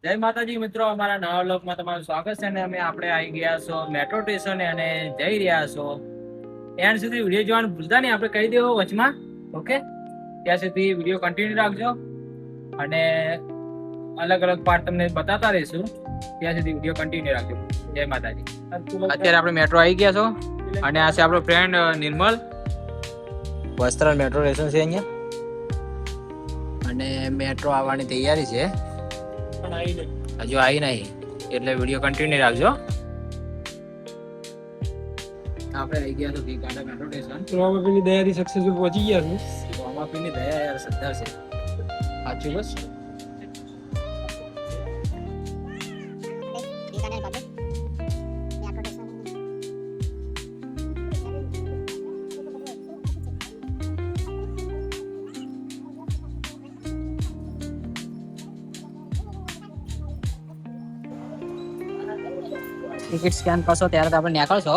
જય માતાજી મિત્રો, અમારા નવા વ્લોગમાં તમારું સ્વાગત છે. અને આપણે આવી ગયા છો મેટ્રો સ્ટેશને અને જઈ રહ્યા છો. એન્ડ સુધી વિડીયો જોવાનું ભૂલતા નહીં, આપણે કહી દેવો વચમાં. ઓકે, ત્યાં સુધી વિડીયો કન્ટિન્યુ રાખજો અને અલગ અલગ પાર્ટ તમને બતાવતા રહીશું. ત્યાં સુધી વિડીયો કન્ટિન્યુ રાખજો. જય માતાજી. અત્યારે આપણે મેટ્રો આવી ગયા છો અને આ છે આપણો ફ્રેન્ડ નિર્મલ. વસ્ત્રાલ મેટ્રો સ્ટેશન છે અહીંયા અને મેટ્રો આવવાની તૈયારી છે. હજુ આવી નહીં એટલે વિડીયો કન્ટિન્યુ રાખજો. આપણે આવી ગયા તો ગીકાંડા મેટ્રો સ્ટેશન. રોમાપીની દયાથી સક્સેસફુલ પહોંચી ગયા છું. રોમાપીની દયા યાર શ્રદ્ધા છે. સાચું બસ. ટિકિટ સ્કેન કરશો ત્યારે તો આપણે નીકળશો.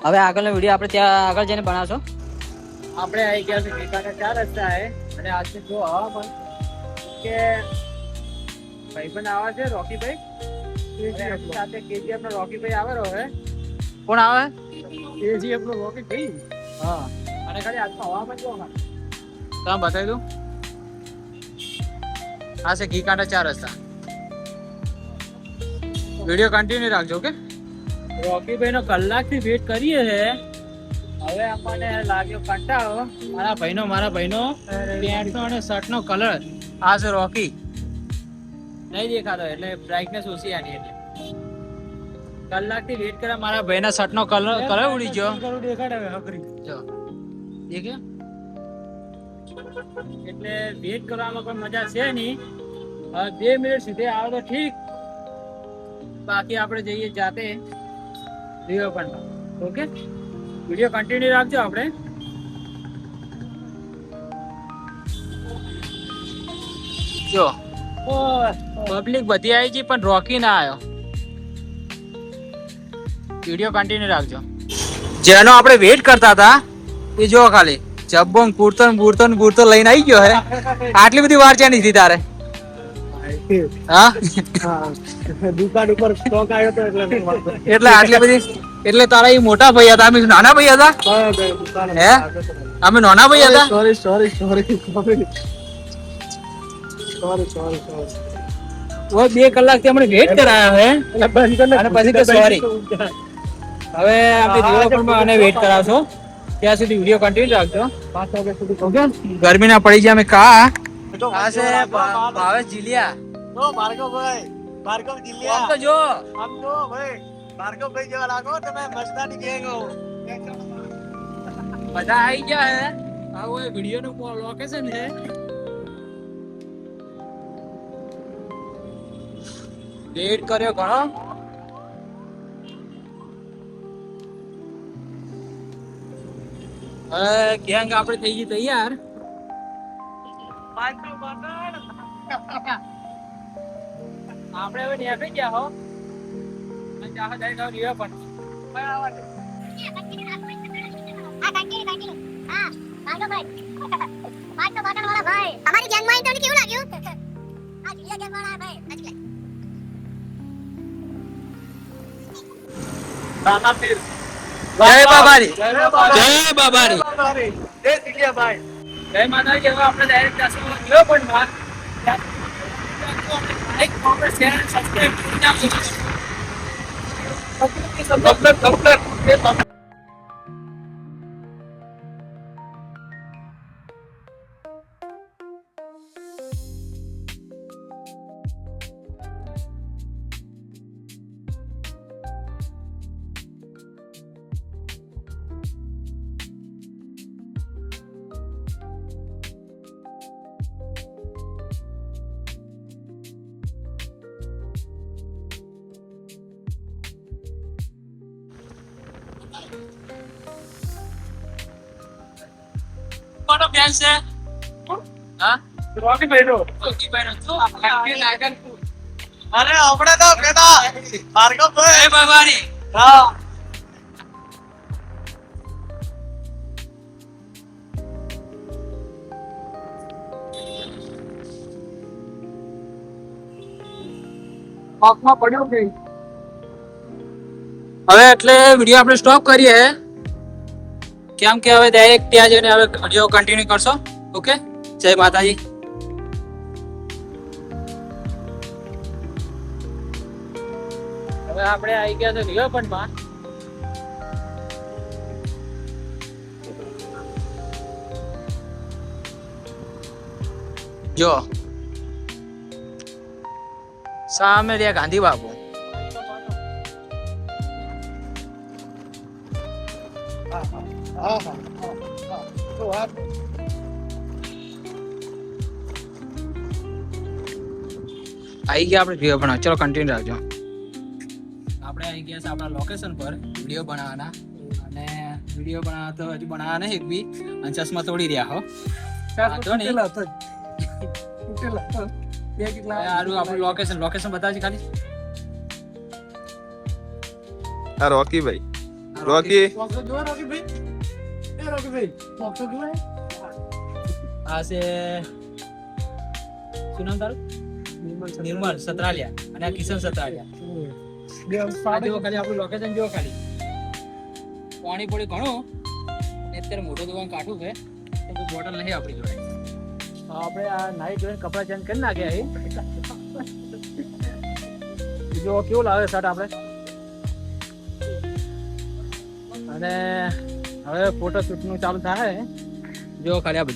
હવે આગળનો વિડીયો આપણે ત્યાં આગળ જઈને બનાવશો. આપણે આવી ગયા છે ગીકાંડા 4 રસ્તા હે અને આજથી જો હવા પણ કે ભાઈબંધ આવે છે રોકીભાઈ સાથે. કેજીએફ નો રોકીભાઈ આવે હવે. કોણ આવે? કેજીએફ નો રોકીભાઈ. હા, અને ખાલી આજમાં હવામાન જો તમે બતાવી દઉં. આ છે ગીકાંડા 4 રસ્તા. વિડીયો કન્ટિન્યુ રાખજો. ઓકે, રોકીભાઈ નો કલાકથી વેઇટ કરીએ છે. હવે આપણને લાગ્યો કંટાળો. મારા ભાઈનો પેન્ટ નો અને શર્ટ નો કલર આ છે રોકી. નહીં દેખાતો એટલે બ્રાઇટનેસ ઓછી આની એટલે કલાકથી વેઇટ કર્યા. મારા ભાઈના શર્ટ નો કલર ઉડી ગયો. દેખાડે હકરી જો દેખ્યો એટલે વેઇટ કરવામાં કોઈ મજા છે નહીં. 2 મિનિટ સુધી આવે તો ઠીક, બાકી આપણે જઈએ જાતે રિવરફ્રન્ટ. ઓકે, વિડીયો કન્ટિન્યુ રાખજો. આપણે જો પબ્લિક બધી આવી ગઈ પણ રોકી ના આવ્યો. વિડીયો કન્ટિન્યુ રાખજો. જેનો આપણે વેઇટ કરતા હતા એ જો ખાલી જબ્બો ગુરતો લઈને આવી ગયો હે. આટલી બધી વાર ક્યાં નથી તારે? હા, દુકાન ઉપર સ્ટોક આવ્યો તો એટલે આટલી બધી. એટલે તારા એ મોટા ભાઈ હતા, અમે નાના ભાઈ હતા. હે, અમે નાના ભાઈ હતા. સોરી ઓ 2 કલાકથી અમને વેઇટ કરાયા હે અને પછી કે સોરી. હવે આપણે રિવરફ્રન્ટમાં અને વેઇટ કરાવશો ત્યાં સુધી વિડીયો કન્ટિન્યુ રાખજો. 5 વાગ્યા સુધી ઓકે, ગરમી ના પડી જાય. અમે કા આ છે ભાવેશ જીલિયા. ભાર્ગવ આમ જિલ્લા તો જો આમ તો ભાઈ ભાર્ગવ ભાઈ જેવા લાગો તમે મસ્તાની ગેંગ હો. બધા આવી ગયા હે. આવો એ વિડીયો નું લોકેશન છે. વેઇટ કર્યો ઘણો. હવે ગેંગ આપણે થઈ ગઈ તૈયાર. આપણે હવે નીકળી ગયા હો અને ચાહે જઈને રિવરફ્રન્ટ. અમારી ગેંગમાં તમને કેવું લાગ્યું? આ જીલિયા ગેંગ વાળા ભાઈ આજકાલ જય બાબારી. જય બાબારી. જય જીલિયાભાઈ. જય માતાજી. હવે આપણે ડાયરેક્ટ જશું રિવરફ્રન્ટમાં. લાઈક કોમેન્ટ શેર અને સબસ્ક્રાઇબ કરી નાખજો. કોનો ફેન છે? હા, રોકીભાઈ નો. રોકીભાઈનો. જો આપણે લાગન અરે હમણાં તો કેતા ભાર્ગવ જય ભાઈ. બાબારી. હા પાકમાં પડ્યો કે હવે એટલે વિડીયો આપણે સ્ટોપ કરીએ હે કેમ કે હવે ડાયરેક્ટ ત્યાં જઈને હવે વિડીયો કન્ટિન્યુ કરશો. ઓકે, જય માતાજી. હવે આપણે આવી ગયા તો રિવરફ્રન્ટમાં. જો સામે રહ્યા ગાંધી બાપુ. આવી ગયા આપણે વિડીયો બનાવ. ચલો કન્ટિન્યુ રાખજો. આપણે આવી ગયા છે આપણા લોકેશન પર વિડીયો બનાવવાના અને વિડીયો બનાવવા તો હજુ બનાવવા નહીં એક બી અને ચશ્મા તોડી રહ્યા હો. વાંધો નહીં. આપણું લોકેશન બતાવજો ખાલી. આ રોકી ભાઈ, રોકી આ છે શું નામ તારું? નિર્મલ સતરાલિયા અને આ કિશન સતરાલિયા. આ જુઓ ખાલી આપણું લોકેશન જુઓ ખાલી. પાણી પડી ઘણું અત્યારે મોટું દુકાન કાઢું છે તો બોટલ નહીં આપણી જોડે. આપણે આ નાઈ જોઈને કપડા ચેન્જ કરી નાખ્યા. જો કેવું લાવે શર્ટ આપણે. અને હવે ફોટો શૂટનું ચાલુ થાય. જો ખાલી આ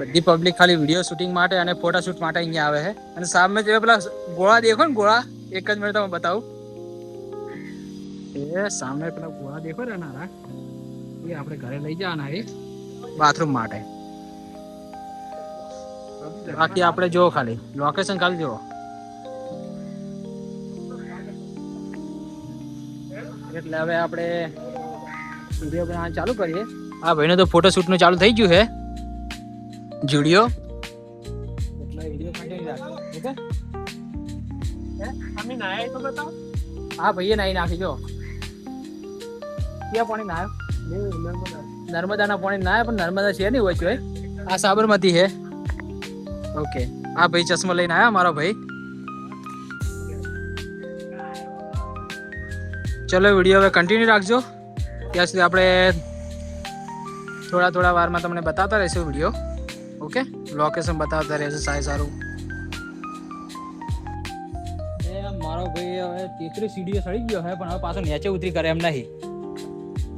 બધી પબ્લિક ખાલી વિડીયો શૂટિંગ માટે અને ફોટો શૂટ માટે અહીંયા આવે છે. અને સામે જે પેલા ગોળા દેખો ને, ગોળા એક જ મિનિટ તમે બતાવું. એ સામે પેલા ગોળા દેખો ને નાના, એ આપણે ઘરે લઈ જવાના છે બાથરૂમ માટે. બાકી આપણે જો ખાલી લોકેશન ખાલી જુઓ. એટલે હવે આપણે વિડીયો બનાવવાનું ચાલુ કરીએ. હા ભાઈનો તો ફોટો શૂટ નું ચાલુ થઈ ગયું છે જુડિયો. એટલે વિડીયો કન્ટિન્યુ રાખો. ઓકે, અમે નાયા તો બતાવો. હા ભાઈએ નાઈ નાખી. જો ક્યાં પાણી નાયો? નર્મદાના પાણી નાયા, પણ નર્મદા છે નહીં હોય છે. આ સાબરમતી છે. ઓકે, આ ભાઈ ચશ્મા લઈને આયા મારો ભાઈ. ચલો વિડીયો હવે કન્ટિન્યુ રાખજો. ત્યાં સુધી આપણે થોડા વારમાં તમને બતાવતા રહીશું વિડીયો. ઓકે, લોકેશન બતાવતા રહેશે સારું. મારો ભાઈ હવે તેત્રીસ સીડીઓ ચડી ગયો છે, પણ હવે પાછો નીચે ઉતરી કરે એમ નહીં.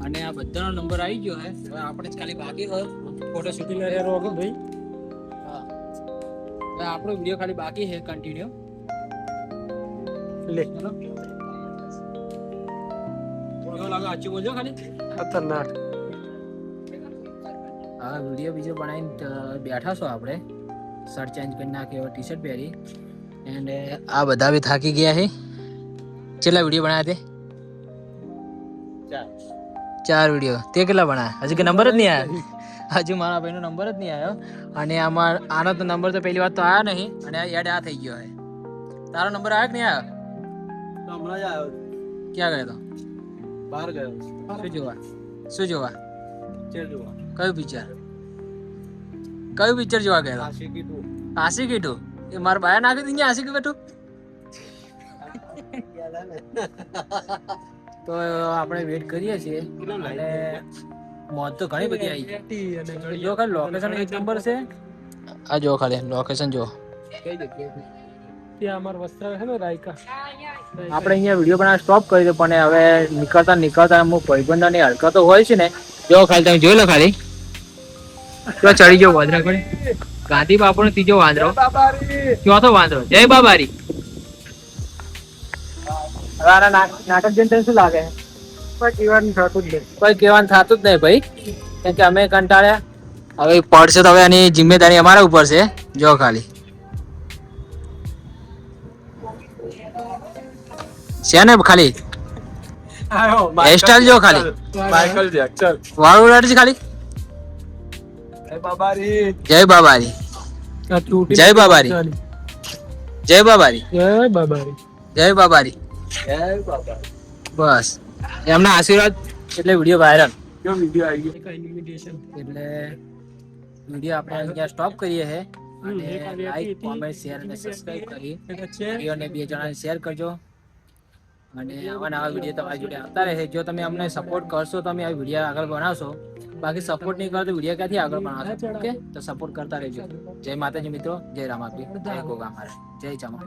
અને આ બધાનો નંબર આવી ગયો છે. હવે આપણે જ ખાલી બાકી હોય ફોટો શૂટિંગ લેવાનો. ઓકે ભાઈ, હા, હવે આપણો વિડીયો ખાલી બાકી છે કન્ટિન્યુ. લે ચલો, લાગે આચું બોલજો ખાલી. ખતરનાક. હા, વિડીયો બીજો બનાવીને બેઠા છો આપણે. શર્ટ ચેન્જ કરી નાખ્યો, ટી શર્ટ પહેરી. એન્ડ આ બધા બી થાકી ગયા છે. કેટલા વિડીયો બનાવ્યા તે? 4 વિડીયો. તે કેટલા બનાવ્યા? હજુ કે નંબર જ નહીં આવ્યો. હજુ મારા ભાઈનો નંબર જ નહીં આવ્યો. અને આનો તો નંબર તો પહેલી વાત તો આવ્યો નહીં. અને એડ આ થઈ ગયો છે. તારો નંબર આવ્યો કે નહીં આવ્યો? હમણાં જ આવ્યો. ક્યાં ગયો તો? બહાર ગયો. શું જોવા? ચેર જોવા. કયું પિક્ચર જોવા ગયો? આશિકી 2. એ મારા બાયા નાખી દીધી આશિકી બેઠું. તો આપણે વેઇટ કરીએ છીએ. અને મોજ તો ઘણી બધી આવી. જો ખાલી લોકેશન એક નંબર છે. આ જો ખાલી લોકેશન જો. આપણે અહીંયા વિડીયો બનાવવા સ્ટોપ કરી દો, પણ હવે નીકળતા અમુક ભાઈબંધોની હરકતો હોય છે ને. જો ખાલી તમે જોઈ લો ખાલી. તો ચડી ગયો વાંદરા કોને? ગાંધી બાપુ નો ત્રીજો વાંદરો, ચોથો વાંદરો. જય બાબારી. નાટક જોઈને શું લાગે? કોઈ કહેવાનું થતું જ નહીં ભાઈ, કેમ કે અમે કંટાળ્યા. હવે પડશે તો હવે એની જિમ્મેદારી અમારા ઉપર છે. જો ખાલી છે ને ખાલી હેરસ્ટાઈલ જો ખાલી. Michael Jackson. વાળ ઉડાડશે ખાલી. જય બાબારી. જય બાબારી. બસ એમના આશીર્વાદ એટલે વિડીયો વાયરલ. એટલે વિડીયો આપણે અહીંયા સ્ટોપ કરીએ છે. અને લાઈક કોમેન્ટ શેર અને સબસ્ક્રાઇબ કરી વિડીયોને 2 જણાને શેર કરજો અને આવા નવા વિડીયો તમારી જોડે આવતા રહે. જો તમે અમને સપોર્ટ કરશો તો અમે આ વિડીયો આગળ બનાવશો, બાકી સપોર્ટ નહીં કરો તો વિડીયો ક્યાંથી આગળ બનાવશો. ઓકે, તો સપોર્ટ કરતા રહેજો. જય માતાજી મિત્રો, જય રામાપીર, જય ગોગા મહારાજ, જય ચમા.